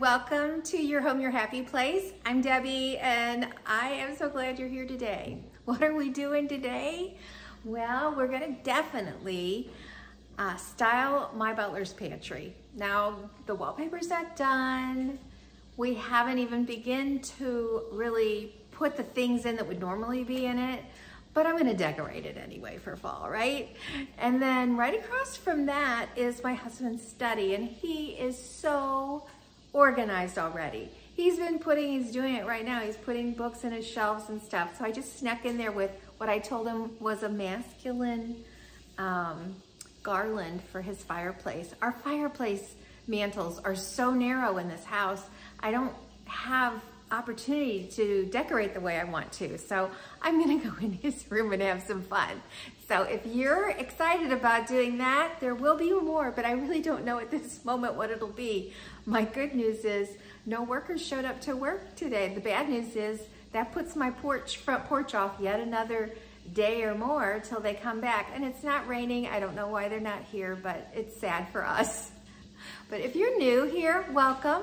welcome to Your Home, Your Happy Place. I'm Debbie and I am so glad you're here today. What are we doing today? Well, we're gonna definitely style my Butler's pantry. Now, the wallpaper's not done. We haven't even begun to really put the things in that would normally be in it, but I'm gonna decorate it anyway for fall, right? And then right across from that is my husband's study, and he is so organized already. He's doing it right now. He's putting books in his shelves and stuff. So I just snuck in there with what I told him was a masculine garland for his fireplace. Our fireplace mantles are so narrow in this house. I don't have opportunity to decorate the way I want to. So I'm gonna go in his room and have some fun. So if you're excited about doing that, there will be more, but I really don't know at this moment what it'll be. My good news is no workers showed up to work today. The bad news is that puts my front porch off yet another day or more till they come back. And it's not raining. I don't know why they're not here, but it's sad for us. But if you're new here, welcome.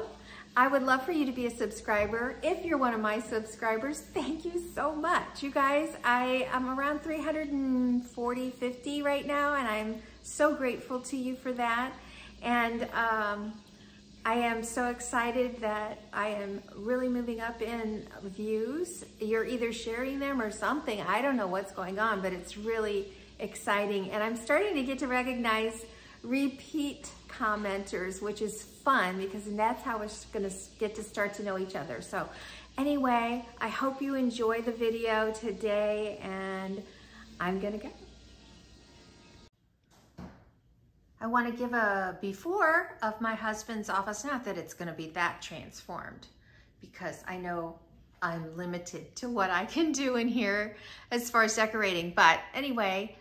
I would love for you to be a subscriber. If you're one of my subscribers, thank you so much. You guys, I'm around 340, 50 right now, and I'm so grateful to you for that. And I am so excited that I am really moving up in views. You're either sharing them or something. I don't know what's going on, but it's really exciting. And I'm starting to get to recognize repeat commenters, which is fun because that's how we're gonna get to start to know each other. So anyway, I hope you enjoy the video today, and I'm gonna go. I wanna give a before of my husband's office. Not that it's gonna be that transformed, because I know I'm limited to what I can do in here as far as decorating. But anyway,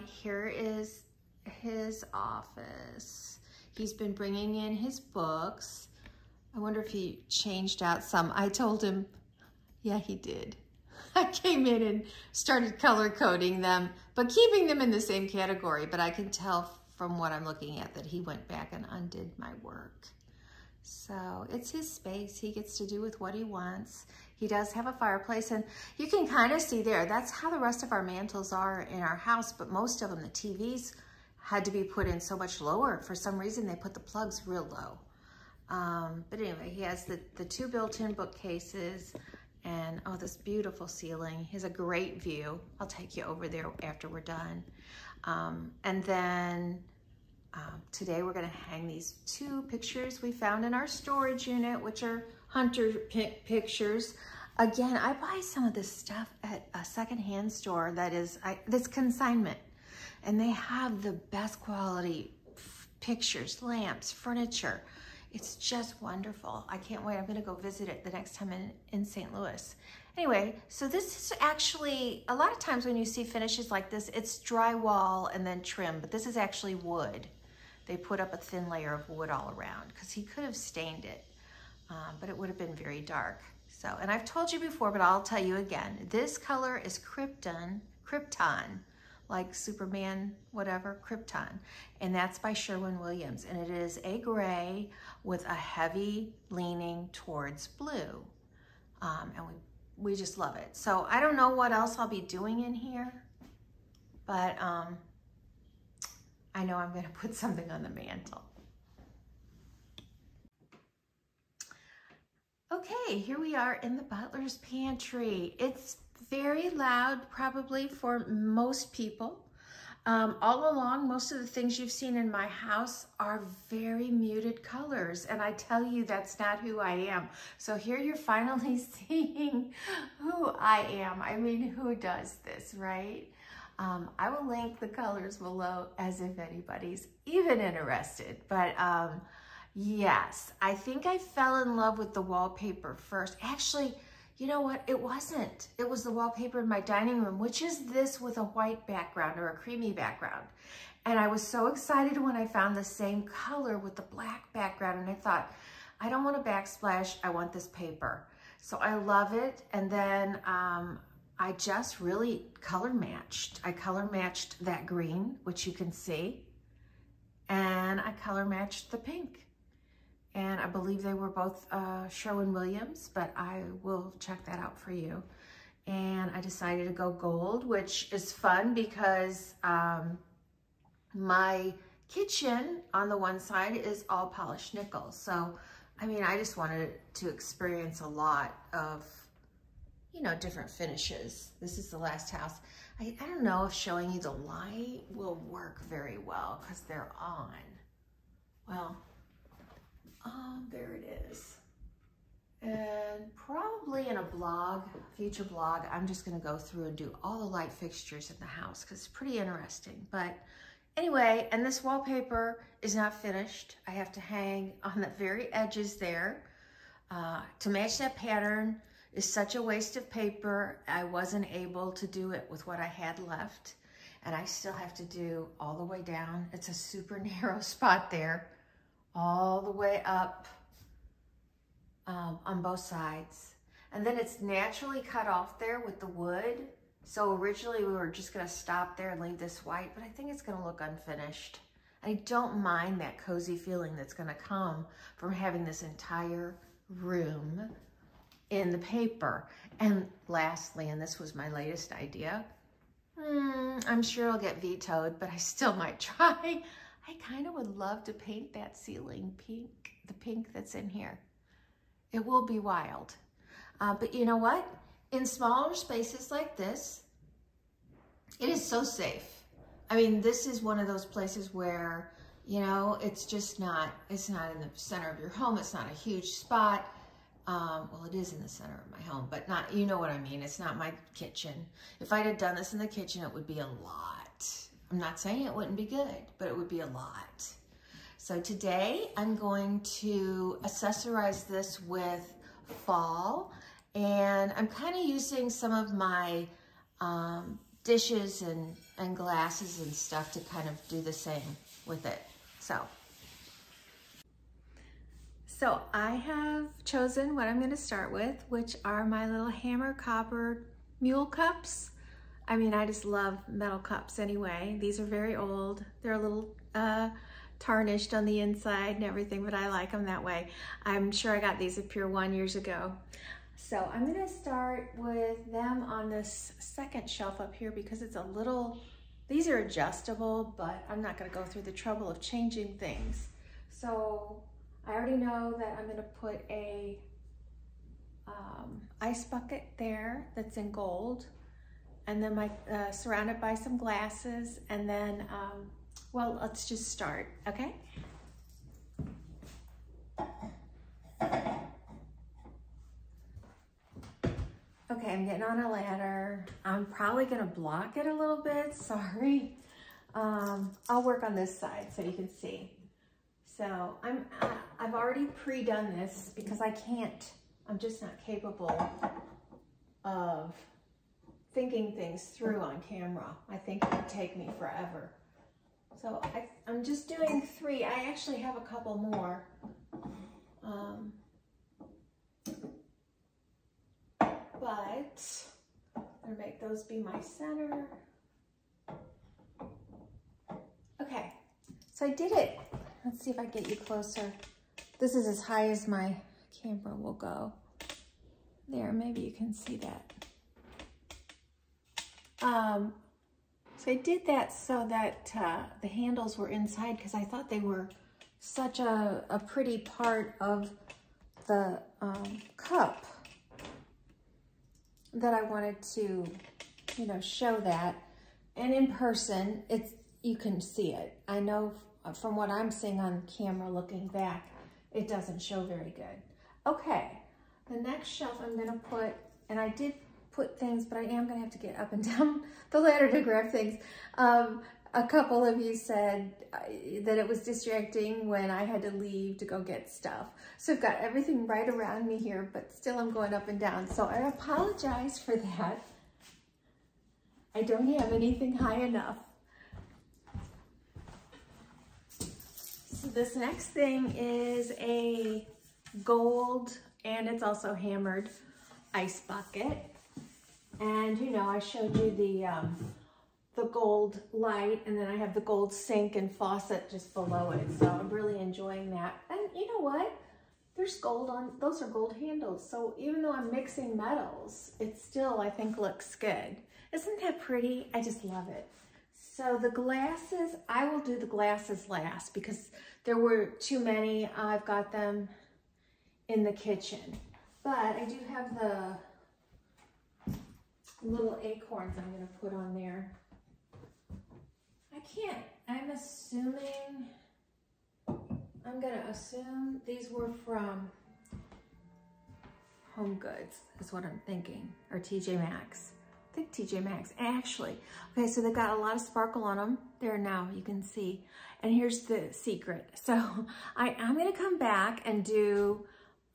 here is his office. He's been bringing in his books. I wonder if he changed out some. I told him, yeah, he did. I came in and started color coding them, but keeping them in the same category. But I can tell from what I'm looking at that he went back and undid my work. So it's his space. He gets to do with what he wants. He does have a fireplace, and you can kind of see there, that's how the rest of our mantles are in our house, but most of them, the TVs, had to be put in so much lower. For some reason, they put the plugs real low. But anyway, he has the two built-in bookcases and this beautiful ceiling. He has a great view. I'll take you over there after we're done. And then today we're gonna hang these two pictures we found in our storage unit, which are hunter pictures. Again, I buy some of this stuff at a secondhand store that's consignment. And they have the best quality pictures, lamps, furniture. It's just wonderful. I can't wait. I'm gonna go visit it the next time in St. Louis. Anyway, so this is actually, a lot of times when you see finishes like this, it's drywall and then trim, but this is actually wood. They put up a thin layer of wood all around because he could have stained it, but it would have been very dark. So, and I've told you before, but I'll tell you again, this color is Krypton, like Superman, whatever, Krypton. And that's by Sherwin-Williams. And it is a gray with a heavy leaning towards blue. And we just love it. So I don't know what else I'll be doing in here, but I know I'm gonna put something on the mantle. Okay, here we are in the Butler's pantry. It's very loud, probably for most people. All along, most of the things you've seen in my house are very muted colors, and I tell you that's not who I am. So here you're finally seeing who I am. I mean, who does this, right? I will link the colors below as if anybody's even interested. But yes, I think I fell in love with the wallpaper first. Actually, you know what? It wasn't. It was the wallpaper in my dining room, which is this with a white background or a creamy background. And I was so excited when I found the same color with the black background. And I thought, I don't want a backsplash. I want this paper. So I love it. And then I just really color matched. I color matched that green, which you can see. And I color matched the pink. and I believe they were both Sherwin-Williams, but I will check that out for you. And I decided to go gold, which is fun because my kitchen on the one side is all polished nickel. So, I mean, I just wanted to experience a lot of, you know, different finishes. This is the last house. I don't know if showing you the light will work very well because they're on. Well, there it is. And probably in a blog, future blog, I'm just gonna go through and do all the light fixtures in the house because it's pretty interesting. But anyway, and this wallpaper is not finished. I have to hang on the very edges there. To match that pattern is such a waste of paper. I wasn't able to do it with what I had left. And I still have to do all the way down. It's a super narrow spot there, all the way up on both sides. And then it's naturally cut off there with the wood. So originally we were just gonna stop there and leave this white, but I think it's gonna look unfinished. I don't mind that cozy feeling that's gonna come from having this entire room in the paper. And lastly, and this was my latest idea, I'm sure it'll get vetoed, but I still might try. I kind of would love to paint that ceiling pink, the pink that's in here. It will be wild. But you know what? In smaller spaces like this, it is so safe. I mean, this is one of those places where, you know, it's just not, it's not in the center of your home. It's not a huge spot. Well, it is in the center of my home, but not, you know what I mean? It's not my kitchen. If I'd have done this in the kitchen, it would be a lot. I'm not saying it wouldn't be good, but it would be a lot. So today I'm going to accessorize this with fall, and I'm kind of using some of my dishes and glasses and stuff to kind of do the same with it. So I have chosen what I'm going to start with, which are my little hammer copper mule cups. I mean, I just love metal cups anyway. These are very old. They're a little tarnished on the inside and everything, but I like them that way. I'm sure I got these at Pier 1 years ago. So I'm gonna start with them on this second shelf up here because it's a little, these are adjustable, but I'm not gonna go through the trouble of changing things. So I already know that I'm gonna put a ice bucket there that's in gold, and then my surrounded by some glasses, and then well, let's just start, okay? Okay, I'm getting on a ladder. I'm probably gonna block it a little bit, sorry. I'll work on this side so you can see. So I've already pre-done this because I can't, I'm just not capable of thinking things through on camera. I think it would take me forever. So I'm just doing 3. I actually have a couple more. But I'm gonna make those be my center. Okay, so I did it. Let's see if I can get you closer. This is as high as my camera will go. There, maybe you can see that. So I did that so that the handles were inside because I thought they were such a pretty part of the cup that I wanted to, you know, show that. And in person, you can see it. I know from what I'm seeing on camera looking back, it doesn't show very good. Okay, the next shelf I'm gonna put, and I did put things, but I am gonna have to get up and down the ladder to grab things. A couple of you said that it was distracting when I had to leave to go get stuff. So I've got everything right around me here, but still I'm going up and down. So I apologize for that. I don't have anything high enough. So this next thing is a gold, and it's also hammered, ice bucket. And you know, I showed you the the gold light, and then I have the gold sink and faucet just below it. So I'm really enjoying that. And you know what? There's gold on, those are gold handles. So even though I'm mixing metals, it still, I think, looks good. Isn't that pretty? I just love it. So the glasses, I will do the glasses last because there were too many. I've got them in the kitchen. But I do have the little acorns I'm going to put on there. I can't, I'm going to assume these were from Home Goods, is what I'm thinking, or TJ Maxx. I think TJ Maxx, actually. Okay, so they've got a lot of sparkle on them. There now, you can see. And here's the secret. So I'm going to come back and do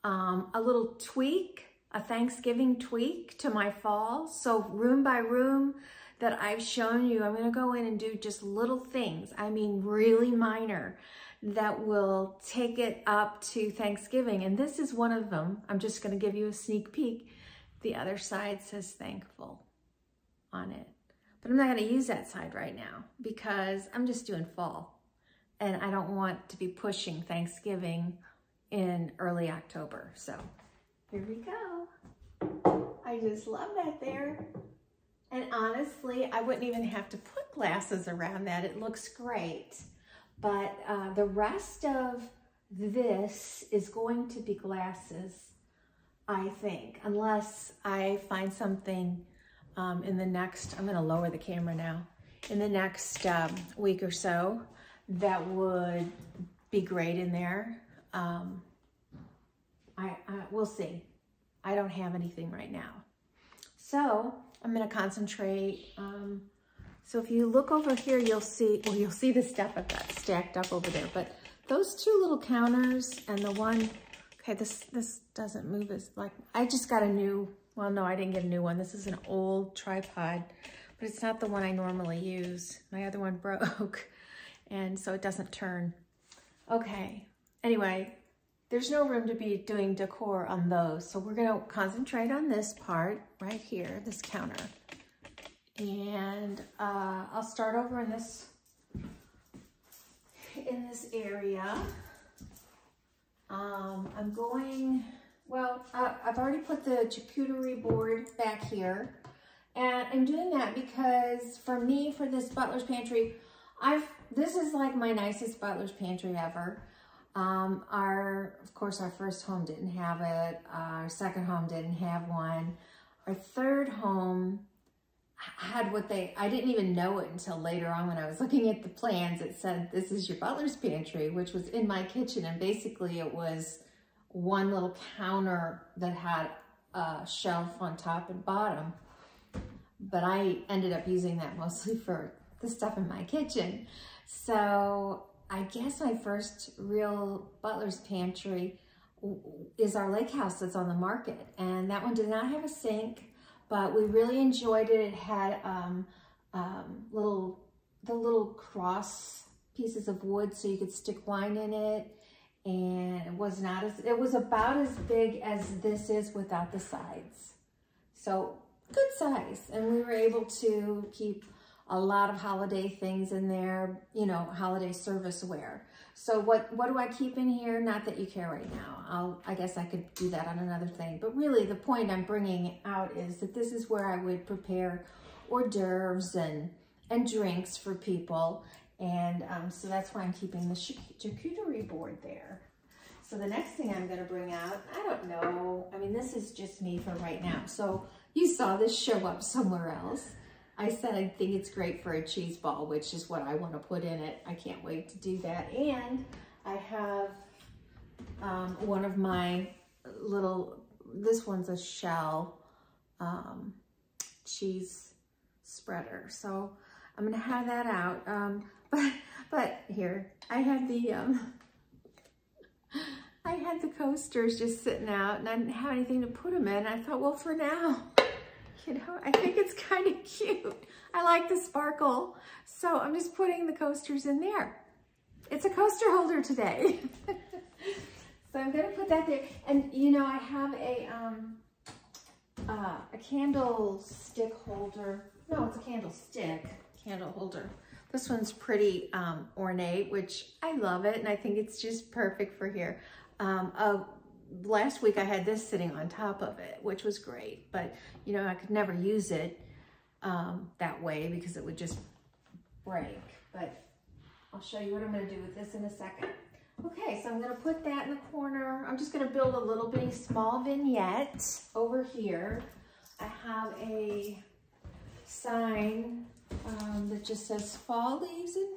a little tweak, a Thanksgiving tweak to my fall. So room by room that I've shown you, I'm going to go in and do just little things. I mean, really minor, that will take it up to Thanksgiving. And this is one of them. I'm just going to give you a sneak peek. The other side says thankful on it. But I'm not going to use that side right now because I'm just doing fall. And I don't want to be pushing Thanksgiving in early October. So here we go. I just love that there. And honestly, I wouldn't even have to put glasses around that. It looks great. But the rest of this is going to be glasses, I think, unless I find something in the next, I'm going to lower the camera now, in the next week or so that would be great in there. We'll see. I don't have anything right now. So I'm going to concentrate. So if you look over here, you'll see the stuff I've got stacked up over there. But those two little counters and the one, okay, this doesn't move as like, I just got a new, well, no, I didn't get a new one. This is an old tripod, but it's not the one I normally use. My other one broke, and so it doesn't turn. Okay, anyway, there's no room to be doing decor on those. So we're gonna concentrate on this part right here, this counter. And I'll start over in this area. I'm going, well, I've already put the charcuterie board back here. And I'm doing that because for me, for this Butler's Pantry, this is like my nicest Butler's Pantry ever. Of course, our first home didn't have it. Our second home didn't have one. Our third home had I didn't even know it until later on when I was looking at the plans. It said, this is your Butler's Pantry, which was in my kitchen. And basically it was one little counter that had a shelf on top and bottom. But I ended up using that mostly for the stuff in my kitchen. So I guess my first real Butler's Pantry is our lake house that's on the market. And that one did not have a sink, but we really enjoyed it. It had the little cross pieces of wood so you could stick wine in it. And it was about as big as this is without the sides. So good size. And we were able to keep a lot of holiday things in there, you know, holiday serviceware. So what do I keep in here? Not that you care right now. I guess I could do that on another thing. But really the point I'm bringing out is that this is where I would prepare hors d'oeuvres and drinks for people. And so that's why I'm keeping the charcuterie board there. So the next thing I'm going to bring out, I don't know. I mean, this is just me for right now. So you saw this show up somewhere else. I said I think it's great for a cheese ball, which is what I want to put in it. I can't wait to do that. And I have one of my this one's a shell cheese spreader. So I'm going to have that out. But here, I had the coasters just sitting out and I didn't have anything to put them in. I thought, well, for now, you know, I think it's kind of cute. I like the sparkle. So I'm just putting the coasters in there. It's a coaster holder today. So I'm going to put that there. And, you know, I have a candlestick holder. No, it's a candlestick. candle holder. This one's pretty ornate, which I love it, and I think it's just perfect for here. Last week I had this sitting on top of it, which was great, but you know, I could never use it that way because it would just break. But I'll show you what I'm going to do with this in a second. Okay, so I'm going to put that in the corner. I'm just going to build a little bitty small vignette over here. I have a sign that just says fall leaves and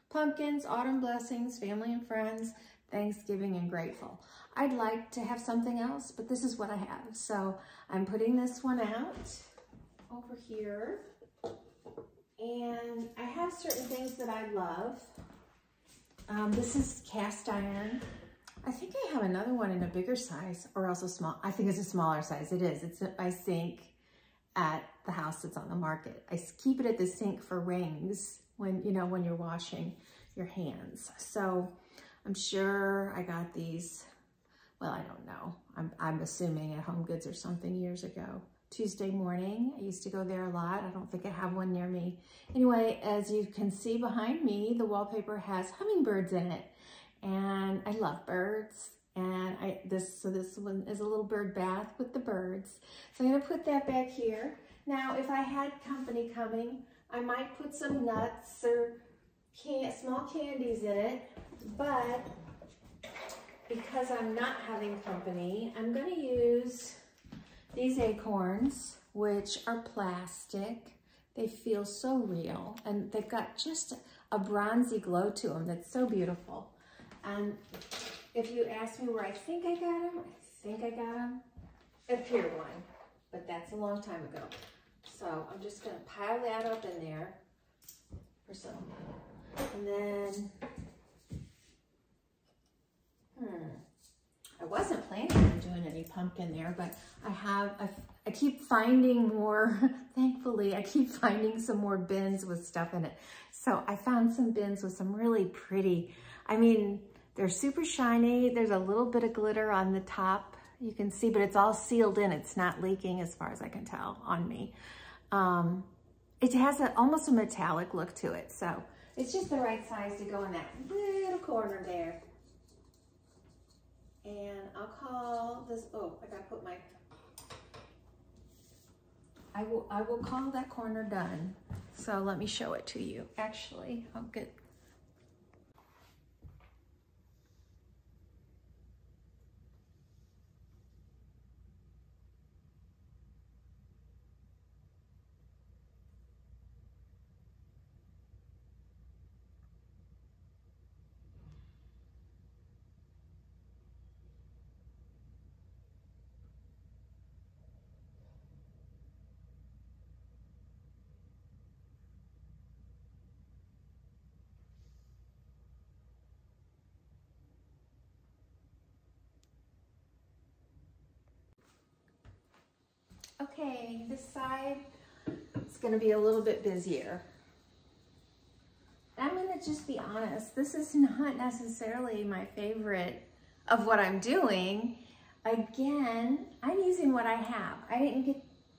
pumpkins, autumn blessings, family and friends, Thanksgiving and grateful. I'd like to have something else, but this is what I have. So I'm putting this one out over here. And I have certain things that I love. This is cast iron. I think I have another one in a bigger size or also small. I think it's a smaller size. It is. It's my sink at the house that's on the market. I keep it at the sink for rings when, you know, when you're washing your hands. So I'm sure I got these, well, I don't know. I'm assuming at Home Goods or something years ago. Tuesday morning. I used to go there a lot. I don't think I have one near me. Anyway, as you can see behind me, the wallpaper has hummingbirds in it. And I love birds. And this one is a little bird bath with the birds. So I'm gonna put that back here. Now, if I had company coming, I might put some nuts or small candies in it, but because I'm not having company, I'm gonna use these acorns, which are plastic. They feel so real, and they've got just a bronzy glow to them that's so beautiful. And if you ask me where I think I got them, at Pier 1, but that's a long time ago. So I'm just gonna pile that up in there for some, and then, I wasn't planning on doing any pumpkin there, but I keep finding more, thankfully, I keep finding some more bins with stuff in it. So I found some bins with some really pretty, I mean, they're super shiny. There's a little bit of glitter on the top, you can see, but it's all sealed in. It's not leaking as far as I can tell on me. It has almost a metallic look to it. So it's just the right size to go in that little corner there. And I'll call this, oh, I gotta put my, I will call that corner done. So let me show it to you. Actually, I'll get, okay, this side is gonna be a little bit busier. I'm gonna just be honest, this is not necessarily my favorite of what I'm doing. Again, I'm using what I have. I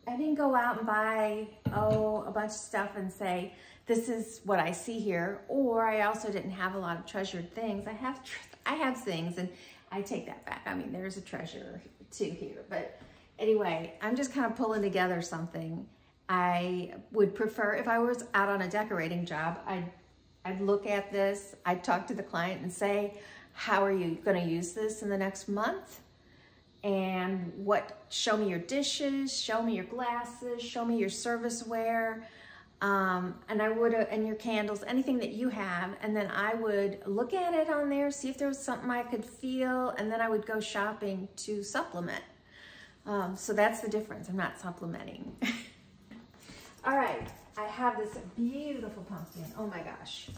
didn't go out and buy, a bunch of stuff and say, this is what I see here. Or I also didn't have a lot of treasured things. I have things, and I take that back. I mean, there's a treasure too here, but anyway, I'm just kind of pulling together something. I would prefer, if I was out on a decorating job, I'd look at this, I'd talk to the client and say, how are you gonna use this in the next month? And show me your dishes, show me your glasses, show me your serviceware, and your candles, anything that you have. And then I would look at it on there, see if there was something I could feel, and then I would go shopping to supplement. So that's the difference. I'm not supplementing. All right, I have this beautiful pumpkin. Oh my gosh.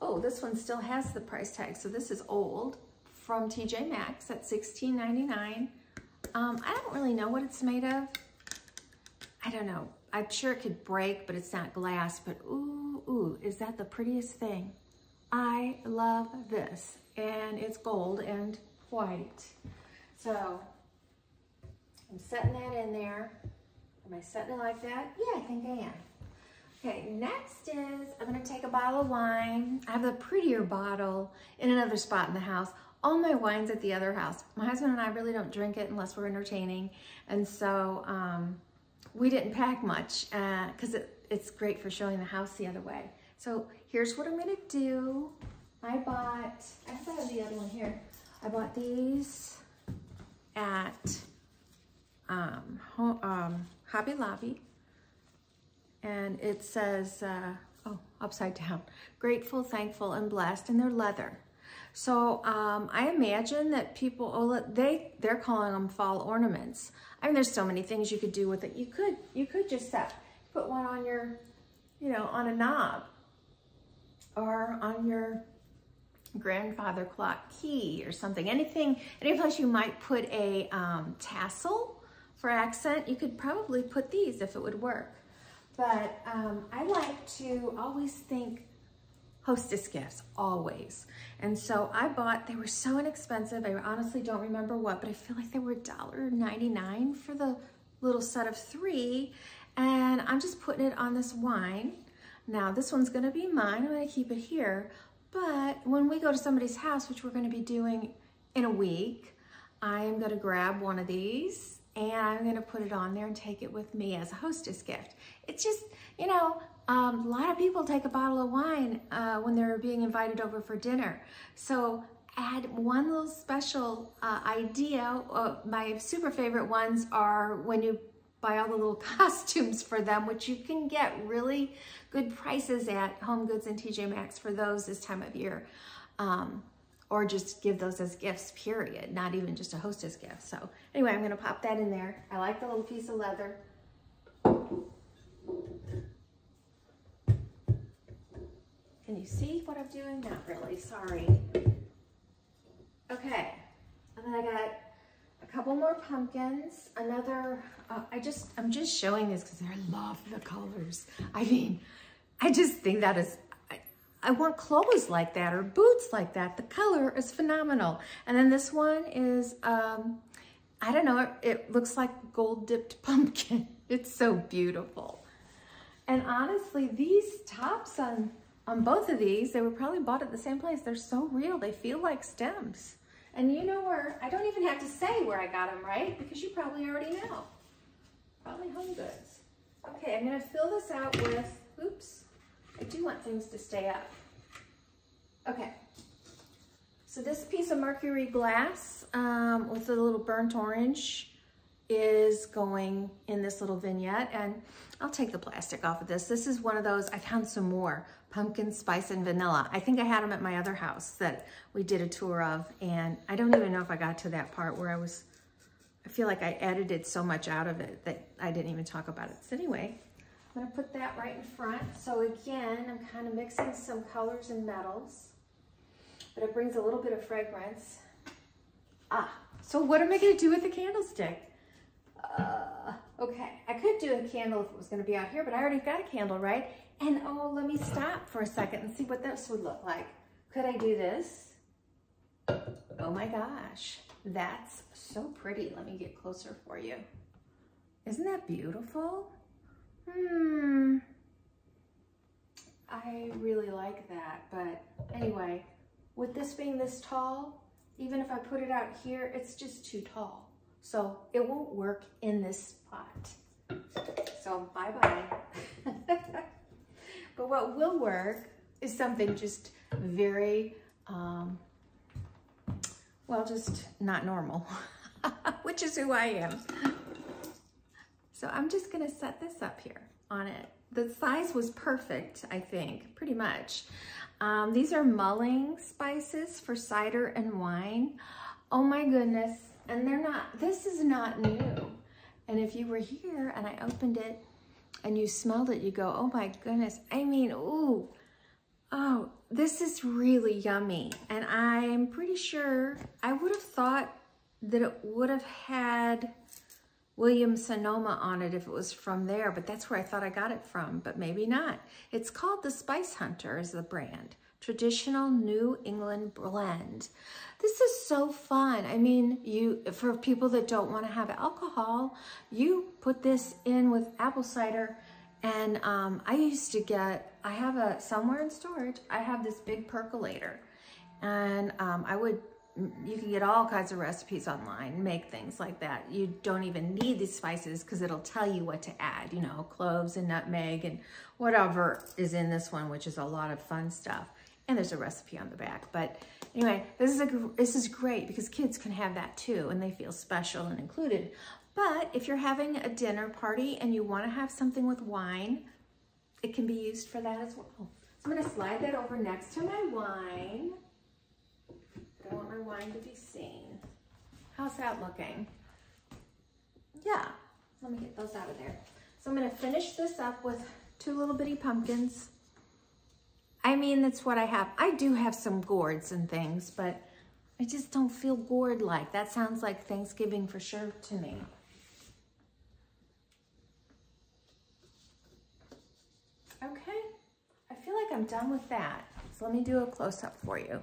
Oh, this one still has the price tag. So this is old, from TJ Maxx at $16.99. I don't really know what it's made of. I don't know. I'm sure it could break, but it's not glass. But ooh, is that the prettiest thing? I love this. And it's gold and white. So I'm setting that in there. Am I setting it like that? Yeah, I think I am. Okay, next is I'm gonna take a bottle of wine. I have a prettier bottle in another spot in the house. All my wine's at the other house. My husband and I really don't drink it unless we're entertaining. And so we didn't pack much because it's great for showing the house the other way. So here's what I'm gonna do. I thought of the other one here. I bought these at Hobby Lobby. And it says, oh, upside down, grateful, thankful, and blessed, and they're leather. So I imagine that people, they're calling them fall ornaments. I mean, there's so many things you could do with it. You could just put one on your, on a knob, or on your grandfather clock key or something. Any place you might put a tassel for accent, you could probably put these if it would work. But I like to always think hostess gifts, always. And so they were so inexpensive. I honestly don't remember what, but I feel like they were $1.99 for the little set of 3. And I'm just putting it on this wine. Now this one's gonna be mine. I'm gonna keep it here. But when we go to somebody's house, which we're gonna be doing in a week, I am gonna grab one of these and I'm gonna put it on there and take it with me as a hostess gift. It's just, a lot of people take a bottle of wine when they're being invited over for dinner. So add one little special idea. My super favorite ones are when you buy all the little costumes for them, which you can get really good prices at Home Goods and TJ Maxx for those this time of year. Or just give those as gifts, period, not even just a hostess gift. So anyway, I'm gonna pop that in there. I like the little piece of leather. Can you see what I'm doing? Not really, sorry. Okay, and then I got a couple more pumpkins. Another, I'm just showing this because I love the colors. I mean, I just think that is, I want clothes like that or boots like that. The color is phenomenal. And then this one is, I don't know, it looks like gold dipped pumpkin. It's so beautiful. And honestly, these tops on both of these, they were probably bought at the same place. They're so real, they feel like stems. And you know where, I don't even have to say where I got them, right? Because you probably already know. Probably Home Goods. Okay, I'm gonna fill this out with, oops, I do want things to stay up. Okay, so this piece of mercury glass with a little burnt orange is going in this little vignette, and I'll take the plastic off of this. This is one of those, I found some more, pumpkin spice and vanilla. I think I had them at my other house that we did a tour of, and I don't even know if I got to that part where I feel like I edited so much out of it that I didn't even talk about it. So anyway, I'm gonna put that right in front. So again, I'm kind of mixing some colors and metals, but it brings a little bit of fragrance. So what am I gonna do with the candlestick? Okay, I could do a candle if it was gonna be out here, but I already got a candle, right? And oh, let me stop for a second and see what this would look like. Could I do this? Oh my gosh, that's so pretty. Let me get closer for you. Isn't that beautiful? I really like that, but anyway, with this being this tall, even if I put it out here, it's just too tall. So it won't work in this spot. So bye-bye. But what will work is something just very, well, just not normal, which is who I am. So I'm just gonna set this up here on it. The size was perfect, I think, pretty much. These are mulling spices for cider and wine. Oh my goodness, and this is not new. And if you were here and I opened it and you smelled it, you go, oh my goodness. I mean, ooh, oh, this is really yummy. And I'm pretty sure, I would have thought that it would have had Williams Sonoma on it if it was from there, but that's where I thought I got it from, but maybe not. It's called the Spice Hunter is the brand. Traditional New England blend. This is so fun. I mean, for people that don't want to have alcohol, you put this in with apple cider And I used to get, I have somewhere in storage, I have this big percolator. And you can get all kinds of recipes online, make things like that. You don't even need these spices because it'll tell you what to add, you know, cloves and nutmeg and whatever is in this one, which is a lot of fun stuff. And there's a recipe on the back. But anyway, this is great because kids can have that too and they feel special and included. But if you're having a dinner party and you want to have something with wine, it can be used for that as well. So I'm going to slide that over next to my wine. I want my wine to be seen. How's that looking? Yeah, let me get those out of there. So I'm going to finish this up with 2 little bitty pumpkins. I mean, that's what I have. I do have some gourds and things, but I just don't feel gourd-like. That sounds like Thanksgiving for sure to me. Okay, I feel like I'm done with that. So let me do a close-up for you.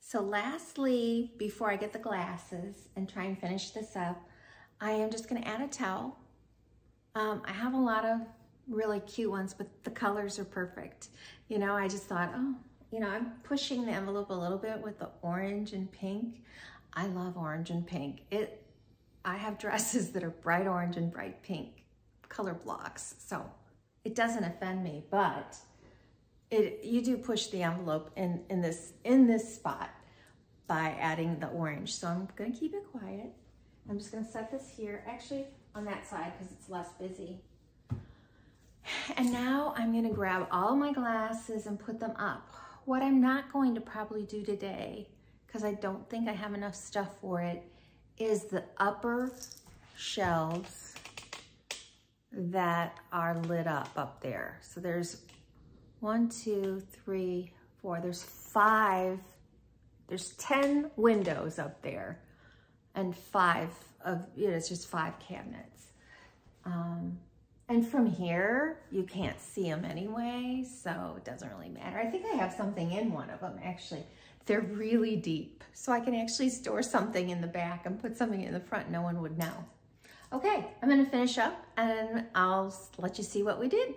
So lastly, before I get the glasses and try and finish this up, I am just gonna add a towel. I have a lot of really cute ones, but the colors are perfect. You know, I just thought, oh, you know, I'm pushing the envelope a little bit with the orange and pink. I love orange and pink. I have dresses that are bright orange and bright pink color blocks, so it doesn't offend me, but you do push the envelope in this spot by adding the orange. So I'm gonna keep it quiet. I'm just gonna set this here, actually on that side because it's less busy. And now I'm gonna grab all my glasses and put them up. What I'm not going to probably do today, because I don't think I have enough stuff for it, is the upper shelves that are lit up there. So there's 1, 2, 3, 4, there's 5, there's 10 windows up there and 5 of, you know, it's just 5 cabinets. And from here, you can't see them anyway, so it doesn't really matter. I think I have something in one of them, actually. They're really deep, so I can actually store something in the back and put something in the front, no one would know. Okay, I'm gonna finish up and I'll let you see what we did.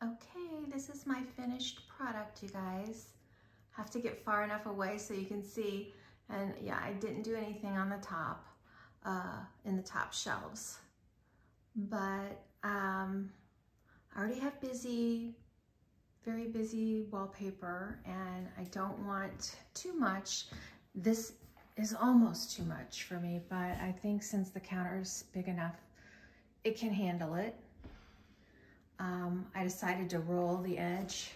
Okay, this is my finished product, you guys. Have to get far enough away so you can see. And yeah, I didn't do anything on the top, in the top shelves. But I already have very busy wallpaper, and I don't want too much. This is almost too much for me, but I think since the counter is big enough, it can handle it. I decided to roll the edge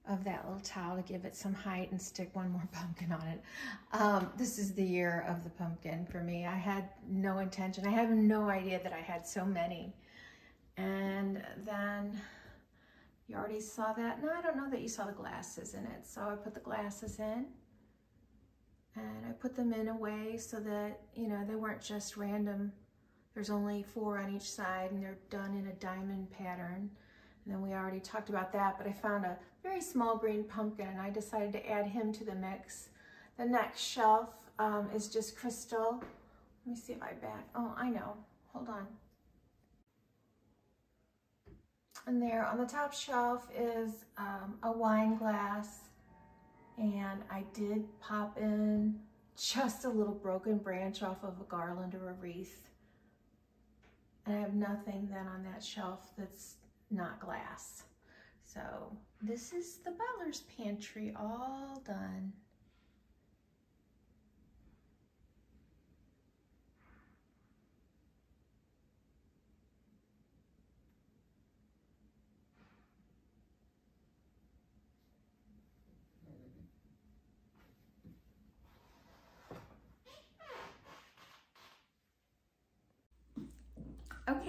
of that little towel to give it some height and stick one more pumpkin on it. This is the year of the pumpkin for me. I had no intention. I had no idea that I had so many. And then you already saw that. No, I don't know that you saw the glasses in it. So I put the glasses in and I put them in a way so that, you know, they weren't just random. There's only 4 on each side and they're done in a diamond pattern. And then we already talked about that, but I found a very small green pumpkin and I decided to add him to the mix. The next shelf is just crystal. Let me see if I back. Oh, I know. Hold on. And there on the top shelf is a wine glass. And I did pop in just a little broken branch off of a garland or a wreath. And I have nothing then on that shelf that's not glass. So this is the Butler's pantry all done.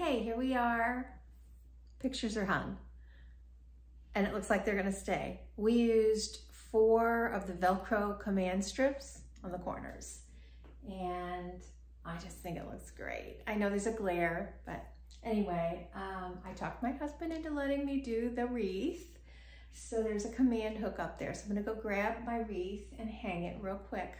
okay, here we are. Pictures are hung. And it looks like they're gonna stay. We used 4 of the Velcro command strips on the corners. And I just think it looks great. I know there's a glare, but anyway, I talked my husband into letting me do the wreath. So there's a command hook up there. So I'm gonna go grab my wreath and hang it real quick.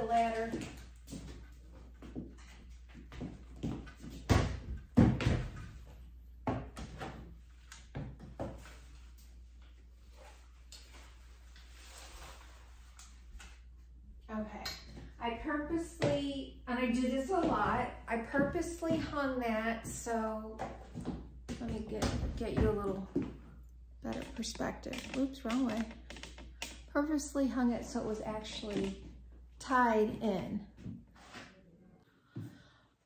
Ladder. Okay, I purposely, and I do this a lot, I purposely hung that, so let me get you a little better perspective. Oops, wrong way. Purposely hung it so it was actually tied in.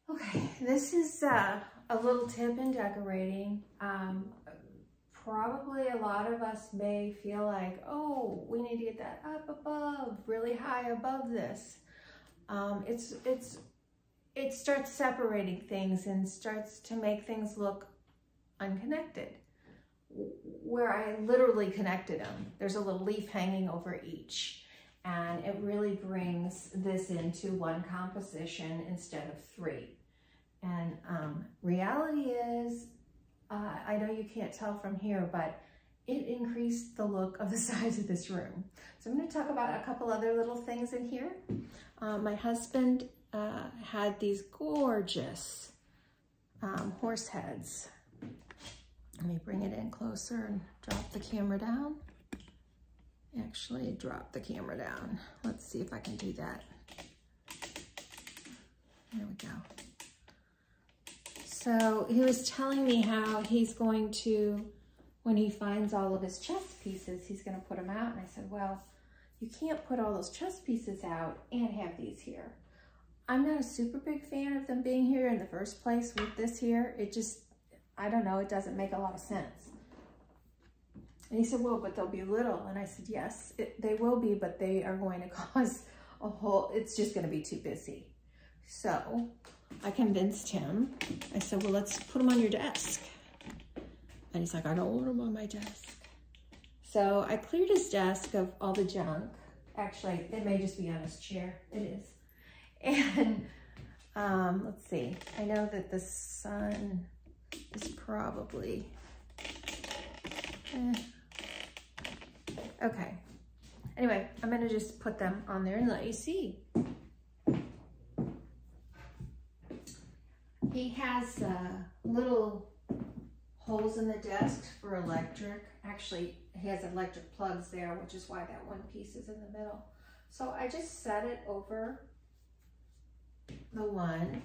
Okay, this is a little tip in decorating. Probably a lot of us may feel like, oh, we need to get that up above, really high above this. It starts separating things and starts to make things look unconnected. Where I literally connected them, there's a little leaf hanging over each. And it really brings this into one composition instead of 3. And reality is, I know you can't tell from here, but it increased the look of the size of this room. So I'm going to talk about a couple other little things in here. My husband had these gorgeous horse heads. Let me bring it in closer and drop the camera down. Actually, drop the camera down. Let's see if I can do that. There we go. So he was telling me how he's going to, when he finds all of his chess pieces, he's going to put them out. And I said, well, you can't put all those chess pieces out and have these here. I'm not a super big fan of them being here in the first place with this here. It just, I don't know, it doesn't make a lot of sense. And he said, well, but they'll be little. And I said, yes, they will be, but they are going to cause a whole, it's just going to be too busy. So I convinced him. I said, well, let's put them on your desk. And he's like, I don't want them on my desk. So I cleared his desk of all the junk. Actually, it may just be on his chair. It is. And let's see. I know that the sun is probably... Okay. Anyway, I'm going to just put them on there and let you see. He has little holes in the desk for electric. Actually, he has electric plugs there, which is why that one piece is in the middle. So I just set it over the one.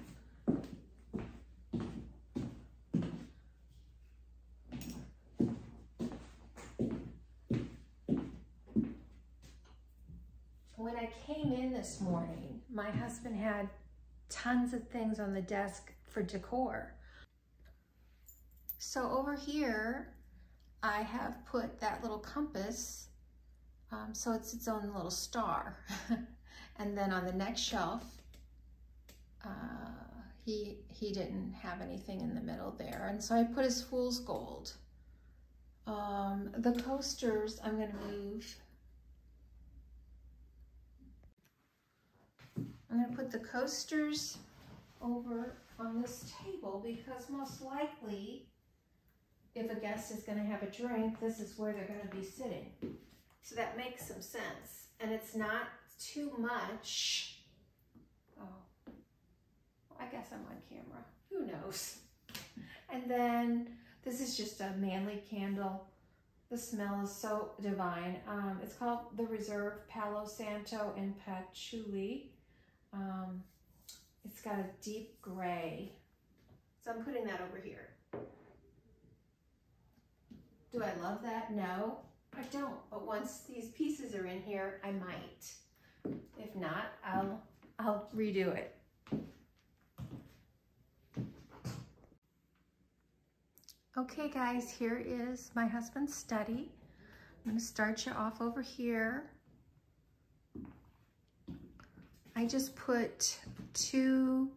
When I came in this morning, my husband had tons of things on the desk for decor. So over here, I have put that little compass, so it's its own little star. And then on the next shelf, he didn't have anything in the middle there. And so I put his fool's gold. The coasters, I'm gonna move. I'm gonna put the coasters over on this table because most likely, if a guest is gonna have a drink, this is where they're gonna be sitting. So that makes some sense. And it's not too much. Oh, well, I guess I'm on camera. Who knows? And then this is just a manly candle. The smell is so divine. It's called the Reserve Palo Santo and Patchouli. It's got a deep gray. So I'm putting that over here. Do I love that? No, I don't. But once these pieces are in here, I might. If not, I'll redo it. Okay guys, here is my husband's study. I'm gonna start you off over here. I just put 2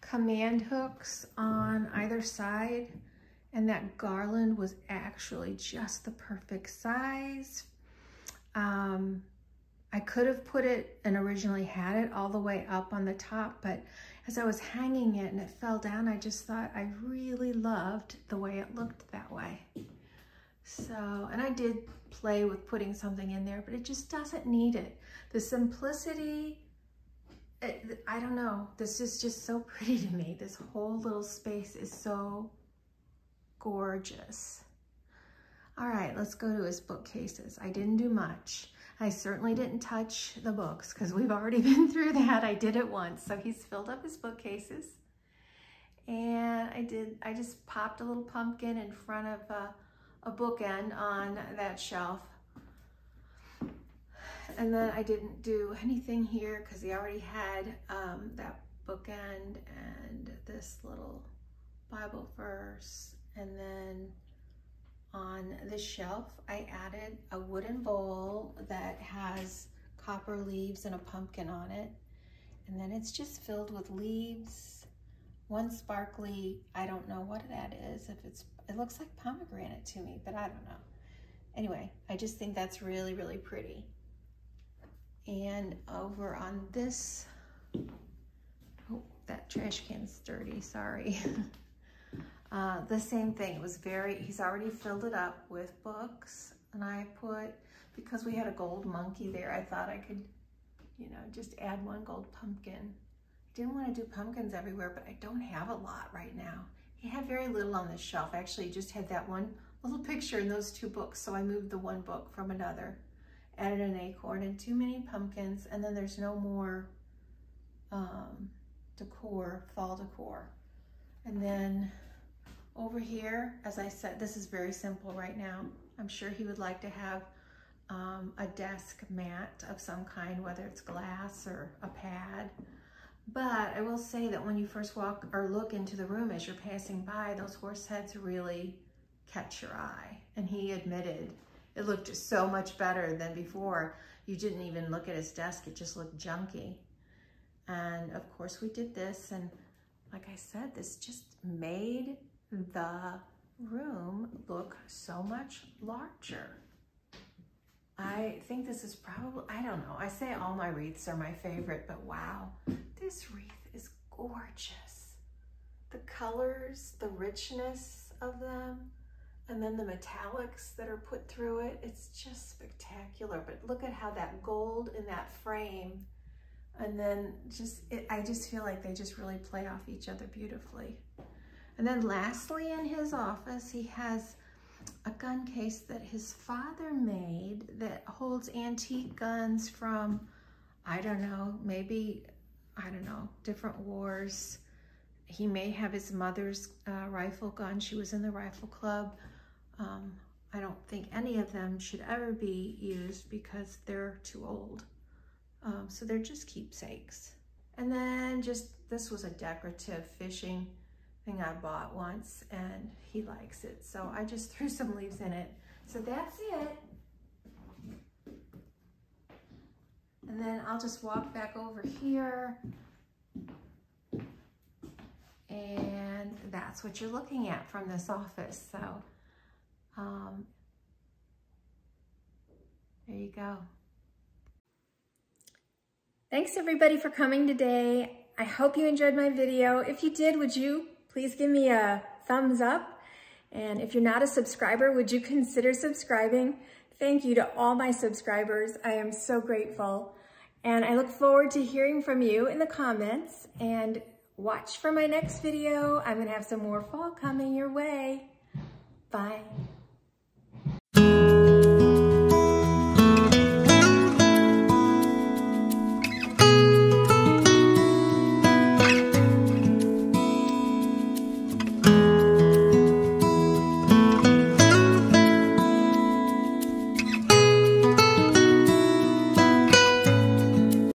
command hooks on either side, and that garland was actually just the perfect size. I could have put it and originally had it all the way up on the top, but as I was hanging it and it fell down, I just thought I really loved the way it looked that way. So, and I did play with putting something in there, but it just doesn't need it. The simplicity, I don't know, this is just so pretty to me. This whole little space is so gorgeous. All right, let's go to his bookcases. I didn't do much. I certainly didn't touch the books because we've already been through that. I did it once. So he's filled up his bookcases. And I just popped a little pumpkin in front of a bookend on that shelf. And then I didn't do anything here because he already had that bookend and this little Bible verse. And then on the shelf, I added a wooden bowl that has copper leaves and a pumpkin on it. And then it's just filled with leaves. One sparkly, I don't know what that is. It looks like pomegranate to me, but I don't know. Anyway, I just think that's really, really pretty. And over on this, oh, that trash can's dirty, sorry. The same thing, it was he's already filled it up with books, and I put, because we had a gold monkey there, I thought I could, you know, just add 1 gold pumpkin. I didn't want to do pumpkins everywhere, but I don't have a lot right now. He had very little on this shelf. Actually, he just had that 1 little picture in those 2 books, so I moved the 1 book from another, added an acorn and too many pumpkins, and then there's no more decor, fall decor. And then over here, as I said, this is very simple right now. I'm sure he would like to have a desk mat of some kind, whether it's glass or a pad. But I will say that when you first walk or look into the room as you're passing by, those horse heads really catch your eye. And he admitted it looked so much better than before. You didn't even look at his desk, it just looked junky. And of course we did this, and like I said, this just made the room look so much larger. I think this is probably, I don't know, I say all my wreaths are my favorite, but wow, this wreath is gorgeous. The colors, the richness of them, and then the metallics that are put through it, it's just spectacular. But look at how that gold in that frame, and then I just feel like they just really play off each other beautifully. And then lastly, in his office, he has a gun case that his father made that holds antique guns from, I don't know, maybe, I don't know, different wars. He may have his mother's rifle gun. She was in the rifle club. I don't think any of them should ever be used because they're too old. So they're just keepsakes. And then this was a decorative fishing thing I bought once, and he likes it. So I just threw some leaves in it. So that's it. And then I'll just walk back over here. And that's what you're looking at from this office. So there you go. Thanks everybody for coming today. I hope you enjoyed my video. If you did, would you please give me a thumbs up? And if you're not a subscriber, would you consider subscribing? Thank you to all my subscribers. I am so grateful. And I look forward to hearing from you in the comments, and watch for my next video. I'm gonna have some more fall coming your way. Bye.